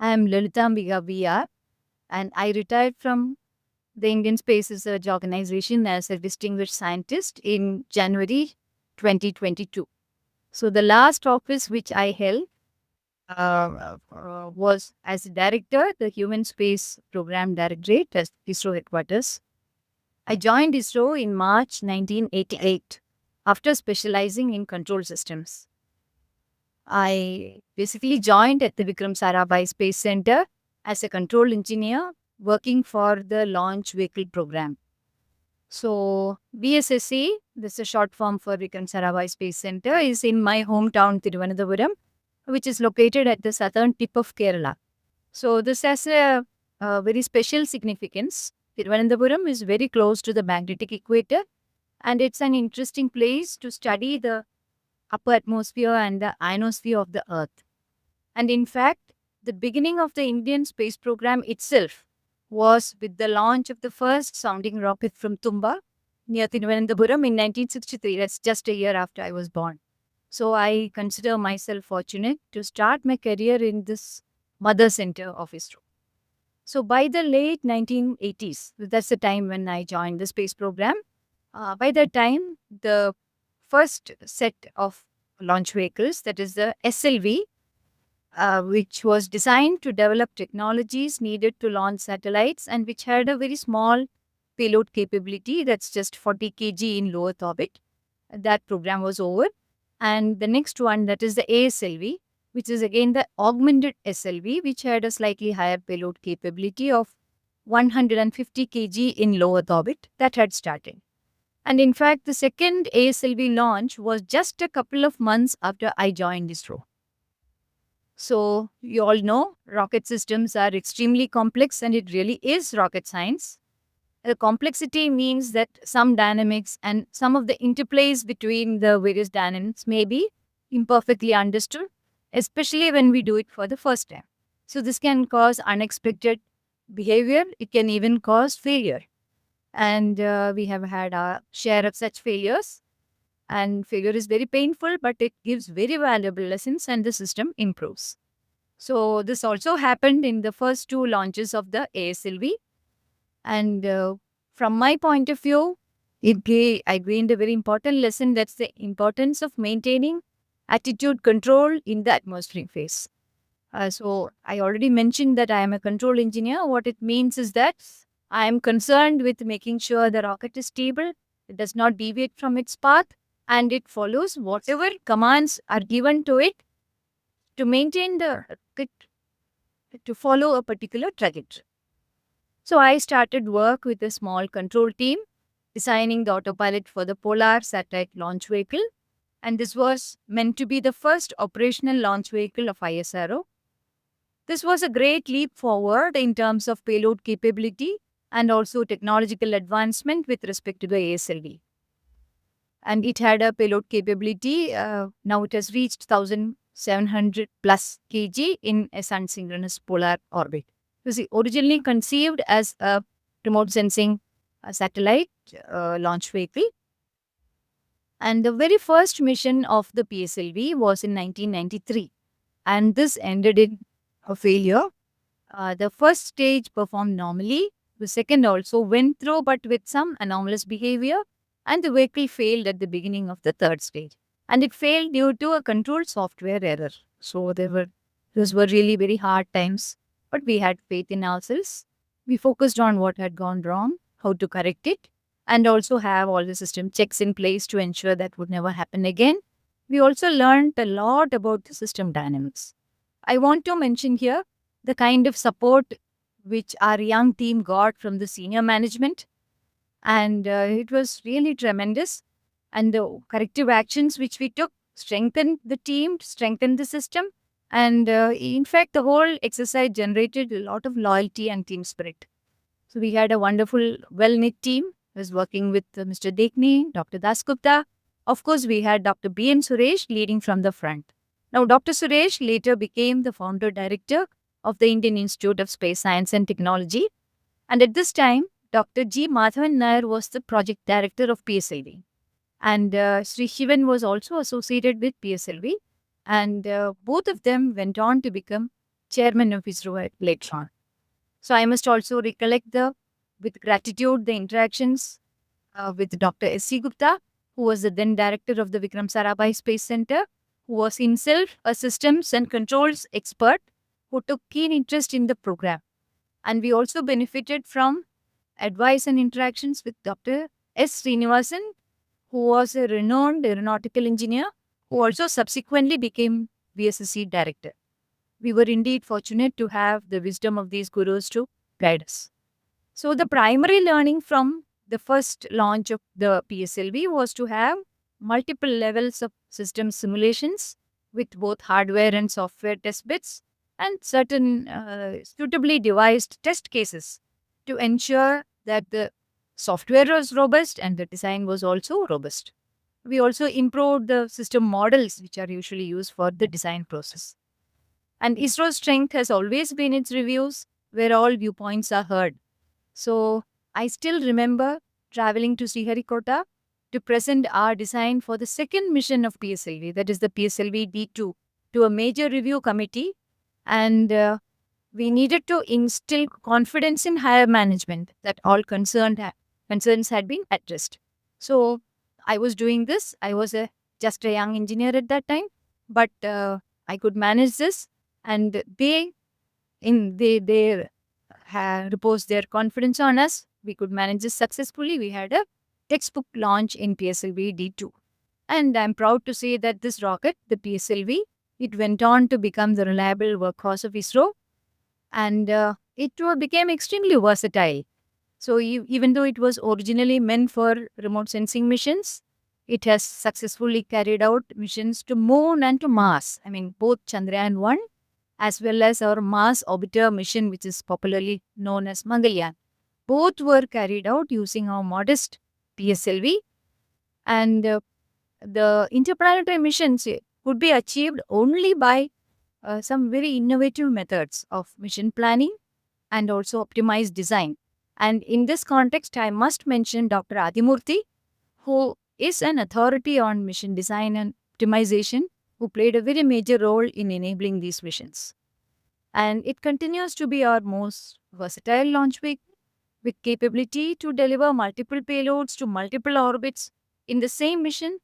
I am Lalitambika VR, and I retired from the Indian Space Research Organization as a distinguished scientist in January 2022. So, the last office which I held was as a director, the Human Space Program Directorate at ISRO headquarters. I joined ISRO in March 1988 after specializing in control systems. I basically joined at the Vikram Sarabhai Space Center as a control engineer working for the launch vehicle program. So, VSSC, this is a short form for Vikram Sarabhai Space Center, is in my hometown, Thiruvananthapuram, which is located at the southern tip of Kerala. So, this has a very special significance. Thiruvananthapuram is very close to the magnetic equator, and it's an interesting place to study the upper atmosphere and the ionosphere of the Earth. And in fact, the beginning of the Indian space program itself was with the launch of the first sounding rocket from Tumba near Thiruvananthapuram in 1963. That's just a year after I was born. So I consider myself fortunate to start my career in this mother center of ISRO. So by the late 1980s, that's the time when I joined the space program. By that time, the first set of launch vehicles, that is the SLV, which was designed to develop technologies needed to launch satellites and which had a very small payload capability, that's just 40 kg in low Earth orbit. That program was over. And the next one, that is the ASLV, which is again the augmented SLV, which had a slightly higher payload capability of 150 kg in low Earth orbit, that had started. And in fact, the second ASLV launch was just a couple of months after I joined ISRO. So, you all know rocket systems are extremely complex, and it really is rocket science. The complexity means that some dynamics and some of the interplays between the various dynamics may be imperfectly understood, especially when we do it for the first time. So, this can cause unexpected behavior, it can even cause failure. And we have had our share of such failures. And failure is very painful, but it gives very valuable lessons and the system improves. So, this also happened in the first two launches of the ASLV. And from my point of view, I gained a very important lesson, that's the importance of maintaining attitude control in the atmospheric phase. So, I already mentioned that I am a control engineer. What it means is that I am concerned with making sure the rocket is stable, it does not deviate from its path, and it follows whatever commands are given to it to maintain the rocket to follow a particular trajectory. So I started work with a small control team designing the autopilot for the Polar satellite launch vehicle, and this was meant to be the first operational launch vehicle of ISRO. This was a great leap forward in terms of payload capability and also technological advancement with respect to the ASLV. And it had a payload capability. Now it has reached 1,700 plus kg in a sun-synchronous polar orbit. It was originally conceived as a remote sensing satellite launch vehicle. And the very first mission of the PSLV was in 1993. And this ended in a failure. The first stage performed normally. The second also went through, but with some anomalous behavior. And the vehicle failed at the beginning of the third stage. And it failed due to a control software error. So those were really very hard times. But we had faith in ourselves. We focused on what had gone wrong, how to correct it, and also have all the system checks in place to ensure that would never happen again. We also learned a lot about the system dynamics. I want to mention here the kind of support which our young team got from the senior management. And it was really tremendous. And the corrective actions which we took strengthened the team, strengthened the system. And in fact, the whole exercise generated a lot of loyalty and team spirit. So we had a wonderful, well-knit team. I was working with Mr. Dekni, Dr. Dasgupta. Of course, we had Dr. B.N. Suresh leading from the front. Now, Dr. Suresh later became the founder director of the Indian Institute of Space Science and Technology. And at this time, Dr. G. Madhavan Nair was the project director of PSLV. And Sri Shivan was also associated with PSLV. And both of them went on to become chairman of ISRO later on. So I must also recollect with gratitude, the interactions with Dr. S.C. Gupta, who was the then director of the Vikram Sarabhai Space Center, who was himself a systems and controls expert who took keen interest in the program. And we also benefited from advice and interactions with Dr. S. Srinivasan, who was a renowned aeronautical engineer, who also subsequently became VSSC director. We were indeed fortunate to have the wisdom of these gurus to guide us. So the primary learning from the first launch of the PSLV was to have multiple levels of system simulations with both hardware and software test bits and certain suitably devised test cases to ensure that the software was robust and the design was also robust. We also improved the system models which are usually used for the design process. And ISRO's strength has always been its reviews where all viewpoints are heard. So I still remember traveling to Sriharikota to present our design for the second mission of PSLV, that is the PSLV D2, to a major review committee. And we needed to instill confidence in higher management that all concerns had been addressed. So I was doing this. I was just a young engineer at that time, but I could manage this. And they reposed their confidence on us. We could manage this successfully. We had a textbook launch in PSLV D2. And I'm proud to say that this rocket, the PSLV, it went on to become the reliable workhorse of ISRO. And it became extremely versatile. So even though it was originally meant for remote sensing missions, it has successfully carried out missions to Moon and to Mars. I mean, both Chandrayaan-1 as well as our Mars Orbiter mission, which is popularly known as Mangalyaan. Both were carried out using our modest PSLV. And the interplanetary missions could be achieved only by some very innovative methods of mission planning and also optimized design. And in this context, I must mention Dr. Adimurthy, who is an authority on mission design and optimization, who played a very major role in enabling these missions. And it continues to be our most versatile launch vehicle with capability to deliver multiple payloads to multiple orbits in the same mission.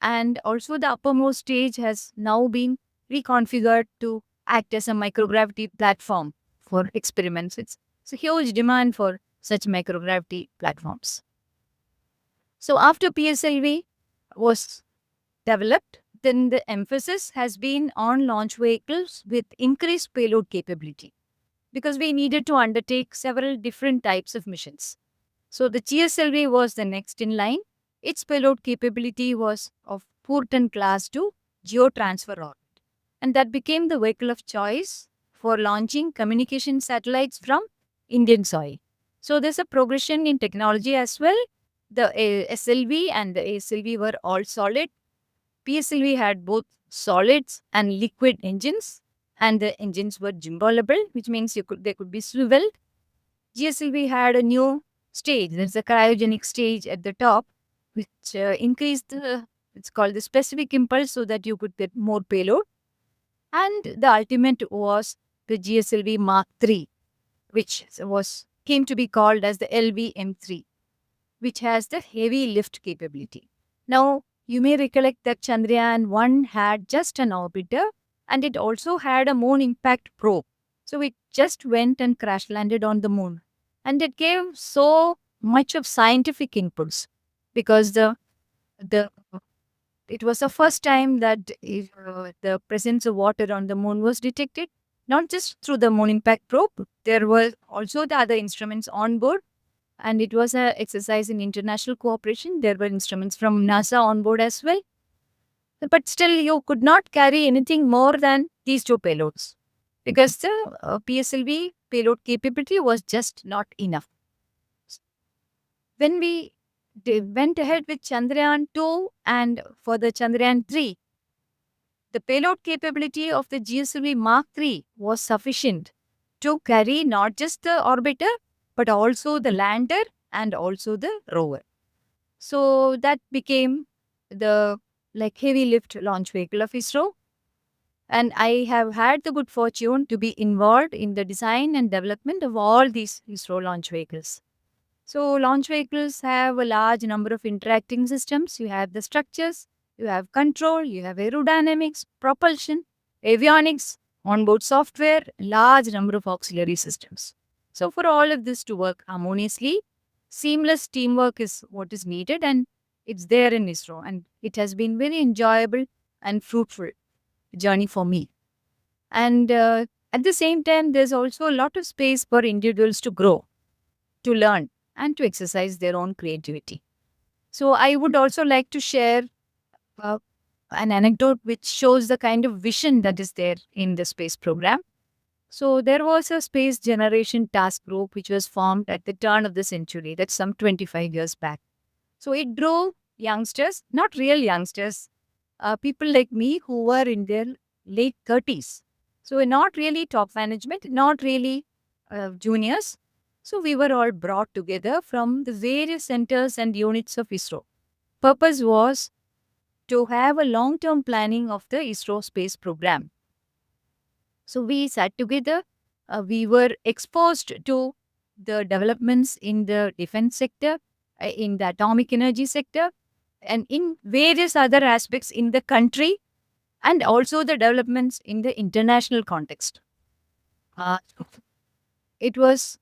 And also the uppermost stage has now been reconfigured to act as a microgravity platform for experiments. It's a huge demand for such microgravity platforms. So after PSLV was developed, then the emphasis has been on launch vehicles with increased payload capability because we needed to undertake several different types of missions. So the GSLV was the next in line. Its payload capability was of Purton class to geotransfer orbit. And that became the vehicle of choice for launching communication satellites from Indian soil. So there's a progression in technology as well. The SLV and the ASLV were all solid. PSLV had both solids and liquid engines, and the engines were gimballable, which means they could be swiveled. GSLV had a new stage. There's a cryogenic stage at the top, which increased it's called the specific impulse so that you could get more payload. And the ultimate was the GSLV Mark III, which came to be called as the LV-M3, which has the heavy lift capability. Now, you may recollect that Chandrayaan-1 had just an orbiter and it also had a moon impact probe. So it just went and crash landed on the moon. And it gave so much of scientific inputs because it was the first time that the presence of water on the moon was detected, not just through the moon impact probe. There were also the other instruments on board. And it was an exercise in international cooperation. There were instruments from NASA on board as well. But still, you could not carry anything more than these two payloads because the PSLV payload capability was just not enough. When we went ahead with Chandrayaan-2 and for the Chandrayaan-3, the payload capability of the GSLV Mark III was sufficient to carry not just the orbiter, but also the lander and also the rover. So that became the heavy lift launch vehicle of ISRO. And I have had the good fortune to be involved in the design and development of all these ISRO launch vehicles. So, launch vehicles have a large number of interacting systems. You have the structures, you have control, you have aerodynamics, propulsion, avionics, onboard software, large number of auxiliary systems. So, for all of this to work harmoniously, seamless teamwork is what is needed, and it's there in ISRO. And it has been very enjoyable and fruitful journey for me. And at the same time, there's also a lot of space for individuals to grow, to learn, and to exercise their own creativity. So, I would also like to share uh, an anecdote which shows the kind of vision that is there in the space program. So, there was a space generation task group which was formed at the turn of the century, that's some 25 years back. So, it drove youngsters, not real youngsters, people like me who were in their late 30s. So, not really top management, not really juniors. So, we were all brought together from the various centers and units of ISRO. Purpose was to have a long-term planning of the ISRO space program. So, we sat together. We were exposed to the developments in the defense sector, in the atomic energy sector, and in various other aspects in the country, and also the developments in the international context. Uh, it was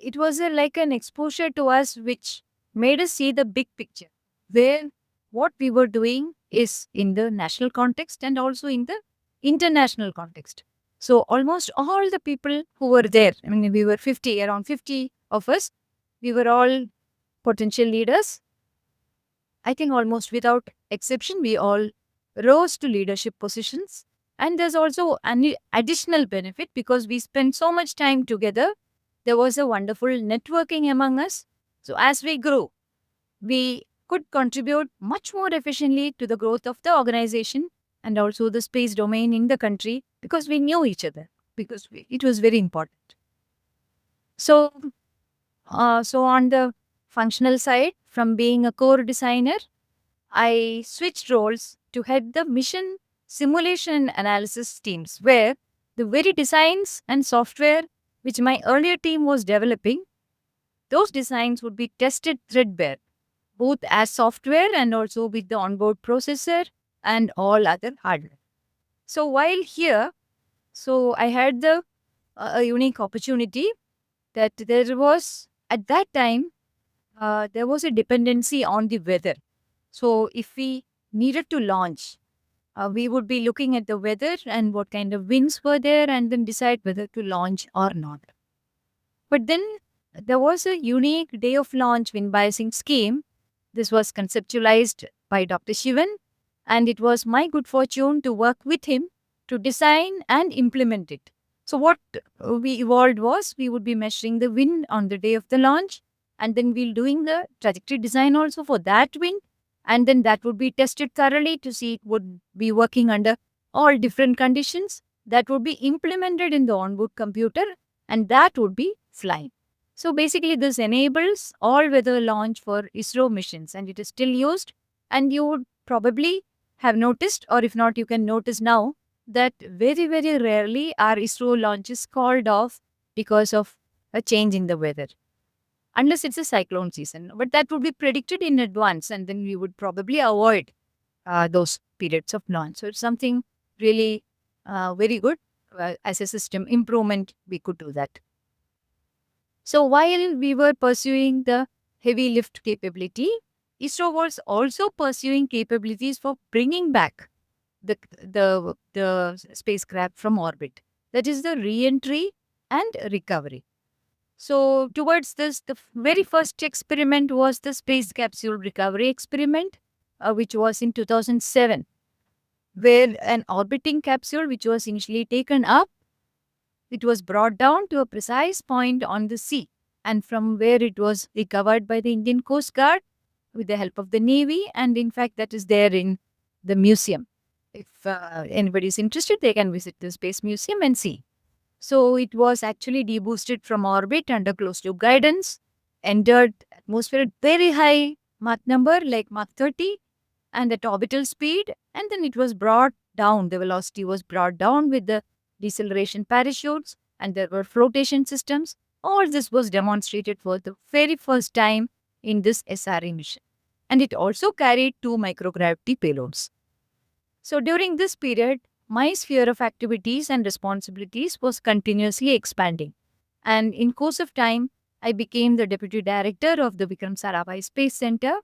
like an exposure to us which made us see the big picture, where what we were doing is in the national context and also in the international context. So almost all the people who were there, I mean, we were around 50 of us, we were all potential leaders. I think almost without exception, we all rose to leadership positions. And there's also an additional benefit because we spent so much time together. There was a wonderful networking among us. So as we grew, we could contribute much more efficiently to the growth of the organization and also the space domain in the country because we knew each other, because it was very important. So, so on the functional side, from being a core designer, I switched roles to head the mission simulation analysis teams, where the very designs and software which my earlier team was developing, those designs would be tested threadbare, both as software and also with the onboard processor and all other hardware. So while here, so I had the a unique opportunity that there was at that time there was a dependency on the weather. So if we needed to launch, we would be looking at the weather and what kind of winds were there and then decide whether to launch or not. But then there was a unique day of launch wind biasing scheme. This was conceptualized by Dr. Shivan, and it was my good fortune to work with him to design and implement it. So what we evolved was we would be measuring the wind on the day of the launch, and then we'll doing the trajectory design also for that wind, and then that would be tested thoroughly to see it would be working under all different conditions. That would be implemented in the onboard computer, and that would be flying. So basically, this enables all-weather launch for ISRO missions, and it is still used. And you would probably have noticed, or if not, you can notice now, that very, very rarely are ISRO launches called off because of a change in the weather, unless it's a cyclone season. But that would be predicted in advance, and then we would probably avoid those periods of launch. So it's something really very good. As a system improvement, we could do that. So while we were pursuing the heavy lift capability, ISRO was also pursuing capabilities for bringing back the spacecraft from orbit. That is the re-entry and recovery. So towards this, the very first experiment was the space capsule recovery experiment, which was in 2007, where an orbiting capsule, which was initially taken up, it was brought down to a precise point on the sea, and from where it was recovered by the Indian Coast Guard with the help of the Navy, and in fact that is there in the museum. If anybody is interested, they can visit the Space Museum and see. So it was actually deboosted from orbit under closed-loop guidance, entered atmosphere at very high Mach number like Mach 30 and at orbital speed, and then it was brought down. The velocity was brought down with the deceleration parachutes, and there were flotation systems. All this was demonstrated for the very first time in this SRE mission. And it also carried 2 microgravity payloads. So during this period, my sphere of activities and responsibilities was continuously expanding. And in course of time, I became the deputy director of the Vikram Sarabhai Space Center,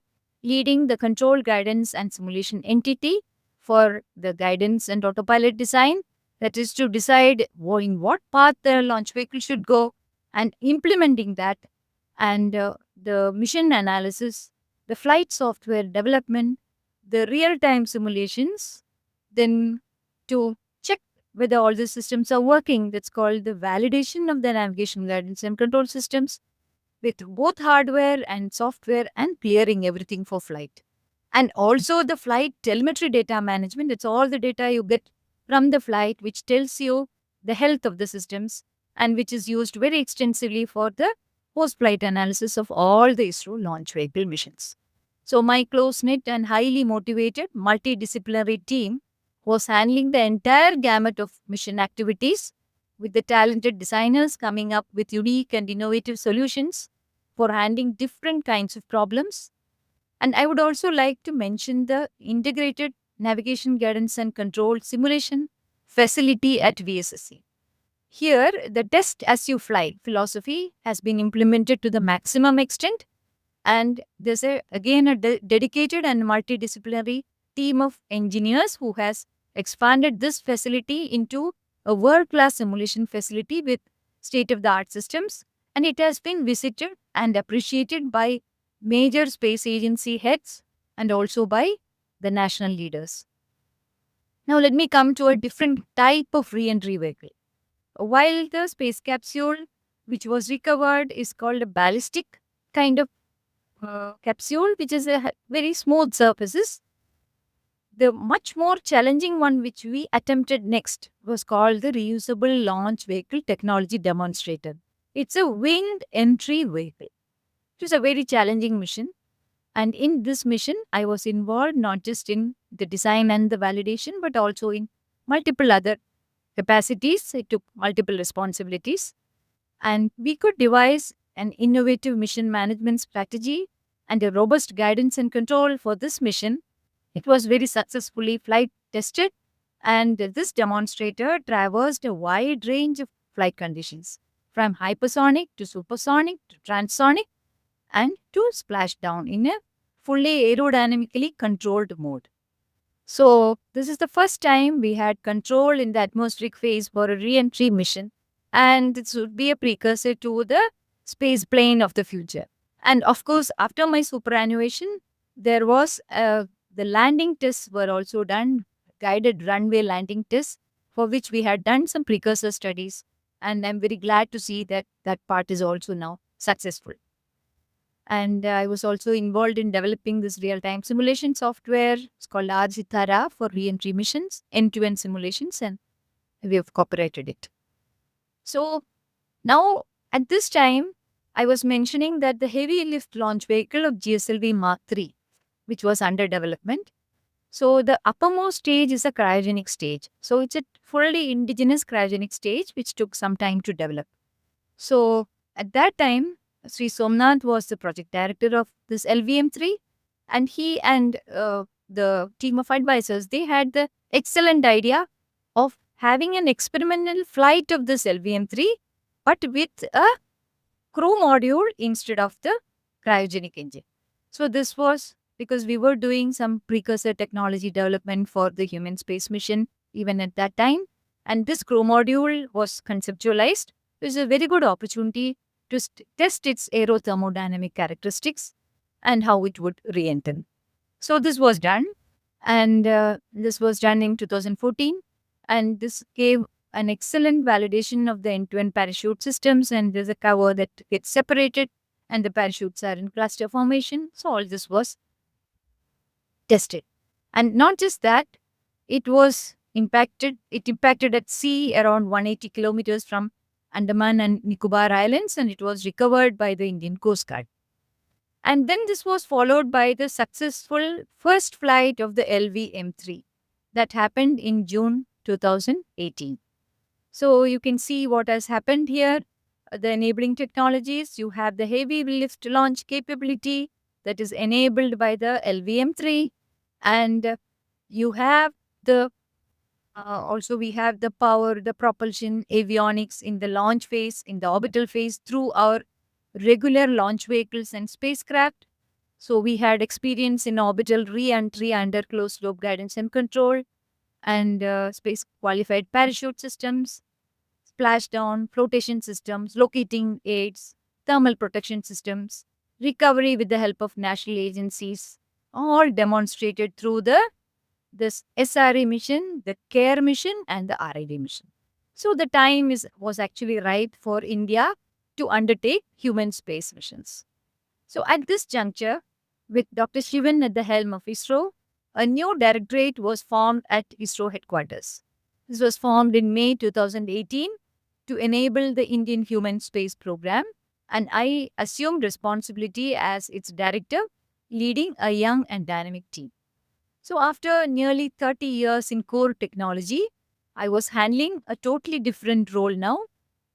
leading the control guidance and simulation entity for the guidance and autopilot design, that is to decide in what path the launch vehicle should go, and implementing that, and the mission analysis, the flight software development, the real-time simulations, then to check whether all the systems are working. That's called the validation of the navigation guidance and control systems with both hardware and software, and clearing everything for flight. And also the flight telemetry data management. It's all the data you get from the flight which tells you the health of the systems and which is used very extensively for the post-flight analysis of all the ISRO launch vehicle missions. So my close-knit and highly motivated multidisciplinary team was handling the entire gamut of mission activities, with the talented designers coming up with unique and innovative solutions for handling different kinds of problems. And I would also like to mention the integrated navigation guidance and control simulation facility at VSSC. Here, the test as you fly philosophy has been implemented to the maximum extent, and there's again a dedicated and multidisciplinary team of engineers who has expanded this facility into a world-class simulation facility with state-of-the-art systems, and it has been visited and appreciated by major space agency heads and also by the national leaders. Now let me come to a different type of re-entry vehicle. While the space capsule which was recovered is called a ballistic kind of capsule, which is a very smooth surfaces, the much more challenging one which we attempted next was called the Reusable Launch Vehicle Technology Demonstrator. It's a winged entry vehicle. It was a very challenging mission. And in this mission, I was involved not just in the design and the validation, but also in multiple other capacities. I took multiple responsibilities. And we could devise an innovative mission management strategy and a robust guidance and control for this mission. It was very successfully flight tested, and this demonstrator traversed a wide range of flight conditions, from hypersonic to supersonic to transonic and to splashdown in a fully aerodynamically controlled mode. So this is the first time we had control in the atmospheric phase for a re-entry mission, and this would be a precursor to the space plane of the future. And of course, after my superannuation, there was the landing tests were also done, guided runway landing tests, for which we had done some precursor studies. And I'm very glad to see that that part is also now successful. And I was also involved in developing this real-time simulation software. It's called RZitara for re-entry missions, end-to-end simulations, and we have copyrighted it. So now at this time, I was mentioning that the heavy lift launch vehicle of GSLV Mark III, which was under development. So the uppermost stage is a cryogenic stage. So it's a fully indigenous cryogenic stage, which took some time to develop. So at that time, Sri Somnath was the project director of this LVM3, and he and the team of advisors, they had the excellent idea of having an experimental flight of this LVM3, but with a crew module instead of the cryogenic engine. So this was because we were doing some precursor technology development for the human space mission even at that time. And this crew module was conceptualized. It was a very good opportunity to test its aerothermodynamic characteristics and how it would re-enter. So this was done, and this was done in 2014. And this gave an excellent validation of the end-to-end parachute systems, and there's a cover that gets separated and the parachutes are in cluster formation. So all this was tested. And not just that, it impacted at sea around 180 kilometers from Andaman and Nicobar Islands, and it was recovered by the Indian Coast Guard. And then this was followed by the successful first flight of the LV-M3. that happened in June 2018. So you can see what has happened here. The enabling technologies, you have the heavy lift launch capability that is enabled by the LVM-3, and you have the also we have the power, the propulsion, avionics in the launch phase, in the orbital phase through our regular launch vehicles and spacecraft. So we had experience in orbital re-entry under closed loop guidance and control, and space qualified parachute systems, splashdown, flotation systems, locating aids, thermal protection systems, recovery with the help of national agencies, all demonstrated through this SRA mission, the CARE mission, and the RID mission. So the time was actually right for India to undertake human space missions. So at this juncture, with Dr. Shivan at the helm of ISRO, a new directorate was formed at ISRO headquarters. This was formed in May 2018 to enable the Indian human space program, and I assumed responsibility as its director, leading a young and dynamic team. So after nearly 30 years in core technology, I was handling a totally different role now,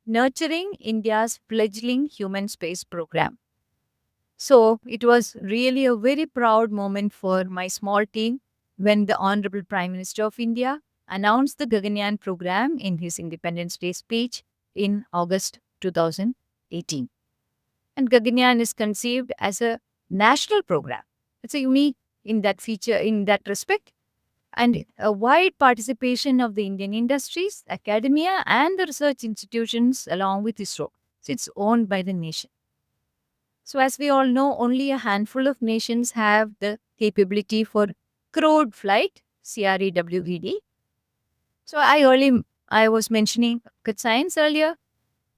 nurturing India's fledgling human space program. So it was really a very proud moment for my small team when the Honorable Prime Minister of India announced the Gaganyaan program in his Independence Day speech in August 2018. And Gaganyaan is conceived as a national program. It's a unique in that feature, in that respect, and a wide participation of the Indian industries, academia, and the research institutions along with ISRO. So it's owned by the nation. So as we all know, only a handful of nations have the capability for crewed flight, CREWED. So I was mentioning rocket science earlier,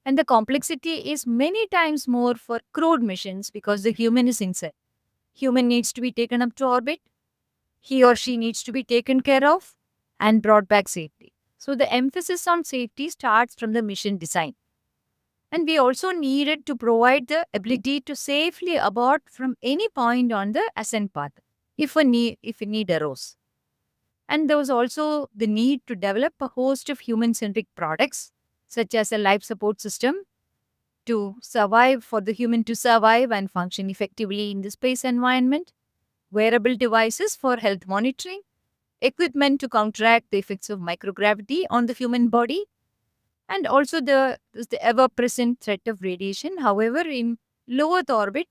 and the complexity is many times more for crewed missions because the human is inside. Human needs to be taken up to orbit. He or she needs to be taken care of and brought back safely. So the emphasis on safety starts from the mission design. And we also needed to provide the ability to safely abort from any point on the ascent path if a need arose. And there was also the need to develop a host of human-centric products, such as a life support system to survive, for the human to survive and function effectively in the space environment, wearable devices for health monitoring, equipment to counteract the effects of microgravity on the human body, and also there's the ever-present threat of radiation. However, in low Earth orbit,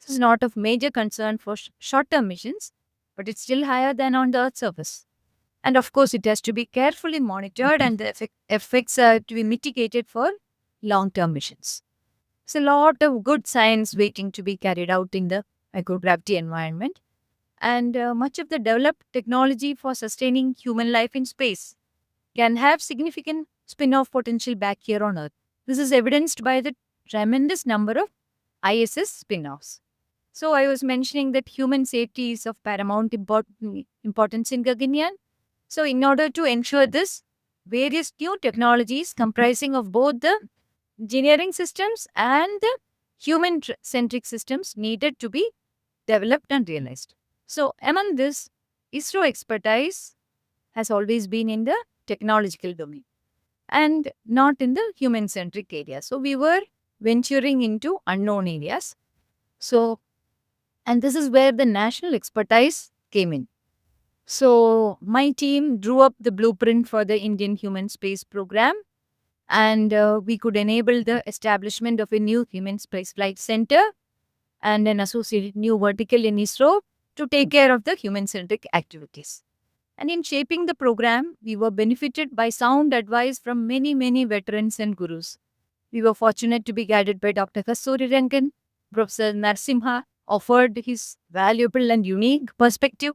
this is not of major concern for short-term missions, but it's still higher than on the Earth's surface. And of course, it has to be carefully monitored and the effects are to be mitigated for long-term missions. It's a lot of good science waiting to be carried out in the microgravity environment, and much of the developed technology for sustaining human life in space can have significant spin-off potential back here on Earth. This is evidenced by the tremendous number of ISS spin-offs. So I was mentioning that human safety is of paramount importance in Gaganyaan. So in order to ensure this, various new technologies comprising of both the engineering systems and the human-centric systems needed to be developed and realized. So among this, ISRO expertise has always been in the technological domain and not in the human-centric area. So we were venturing into unknown areas. So, and this is where the national expertise came in. So my team drew up the blueprint for the Indian Human Space Program, and we could enable the establishment of a new Human Space Flight Center and an associated new vertical in ISRO to take care of the human-centric activities. And in shaping the program, we were benefited by sound advice from many, many veterans and gurus. We were fortunate to be guided by Dr. Kasturi Rangan. Professor Narsimha offered his valuable and unique perspective,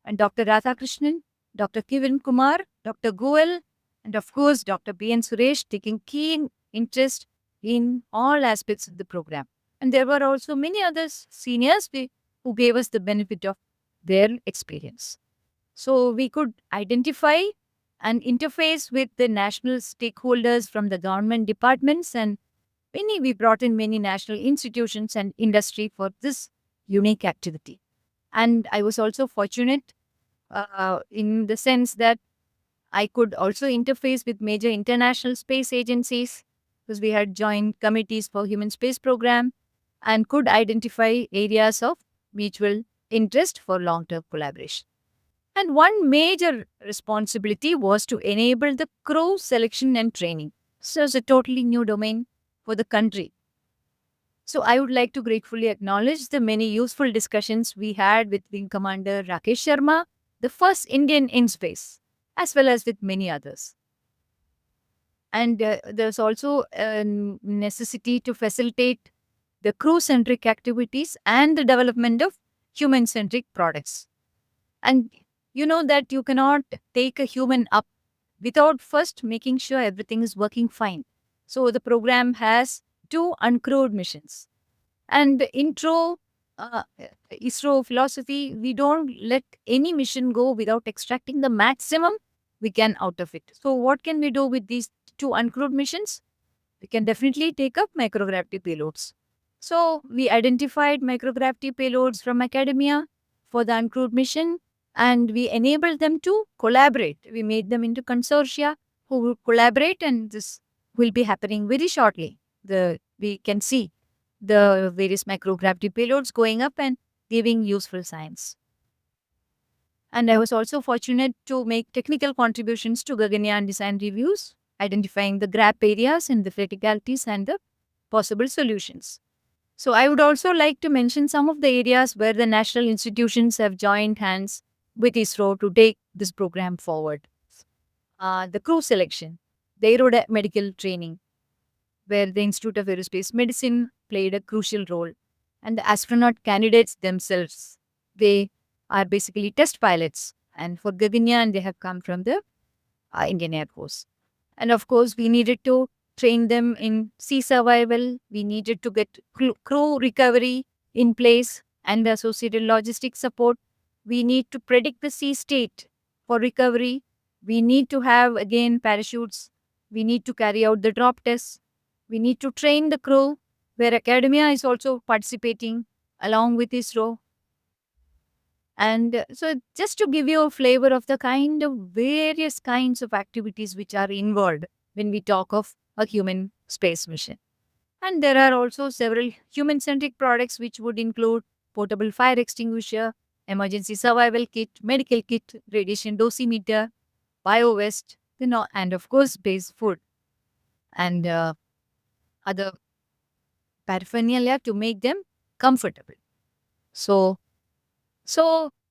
and Dr. Radhakrishnan, Dr. Kivin Kumar, Dr. Goel, and of course, Dr. B.N. Suresh taking keen interest in all aspects of the program. And there were also many other seniors who gave us the benefit of their experience. So we could identify and interface with the national stakeholders from the government departments, and we brought in many national institutions and industry for this unique activity. And I was also fortunate in the sense that I could also interface with major international space agencies because we had joined committees for human space program and could identify areas of mutual interest for long-term collaboration. And one major responsibility was to enable the crew selection and training. So it's a totally new domain for the country. So I would like to gratefully acknowledge the many useful discussions we had with Wing Commander Rakesh Sharma, the first Indian in space, as well as with many others. And there's also a necessity to facilitate the crew-centric activities and the development of human-centric products. And you know that you cannot take a human up without first making sure everything is working fine. So the program has two uncrewed missions. And the intro ISRO philosophy, we don't let any mission go without extracting the maximum we can out of it. So what can we do with these two uncrewed missions? We can definitely take up microgravity payloads. So we identified microgravity payloads from academia for the uncrewed mission, and we enabled them to collaborate. We made them into consortia who will collaborate, and this will be happening very shortly. We can see the various microgravity payloads going up and giving useful science. And I was also fortunate to make technical contributions to Gaganyaan design reviews, identifying the gap areas and the criticalities and the possible solutions. So I would also like to mention some of the areas where the national institutions have joined hands with ISRO to take this program forward. The crew selection, the aeromedical training, where the Institute of Aerospace Medicine played a crucial role. And the astronaut candidates themselves, they are basically test pilots. And for Gaganyaan, they have come from the Indian Air Force. And of course, we needed to train them in sea survival. We needed to get crew recovery in place and the associated logistics support. We need to predict the sea state for recovery. We need to have, again, parachutes. We need to carry out the drop tests. We need to train the crew, where academia is also participating along with ISRO. And so just to give you a flavor of the kind of various kinds of activities which are involved when we talk of a human space mission. And there are also several human-centric products which would include portable fire extinguisher, emergency survival kit, medical kit, radiation dosimeter, bio-waste, and of course base food and other paraphernalia to make them comfortable. So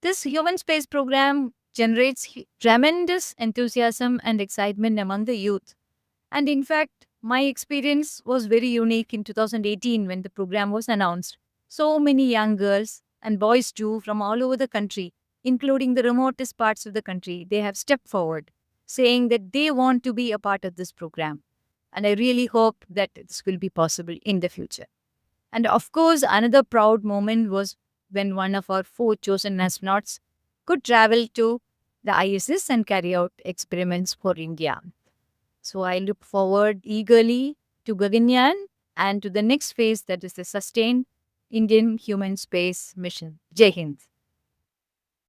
this human space program generates tremendous enthusiasm and excitement among the youth. And in fact, my experience was very unique in 2018 when the program was announced. So many young girls and boys too from all over the country, including the remotest parts of the country, they have stepped forward saying that they want to be a part of this program. And I really hope that this will be possible in the future. And of course, another proud moment was when one of our 4 chosen astronauts could travel to the ISS and carry out experiments for India. So I look forward eagerly to Gaganyaan and to the next phase, that is the sustained Indian human space mission. Jai Hind.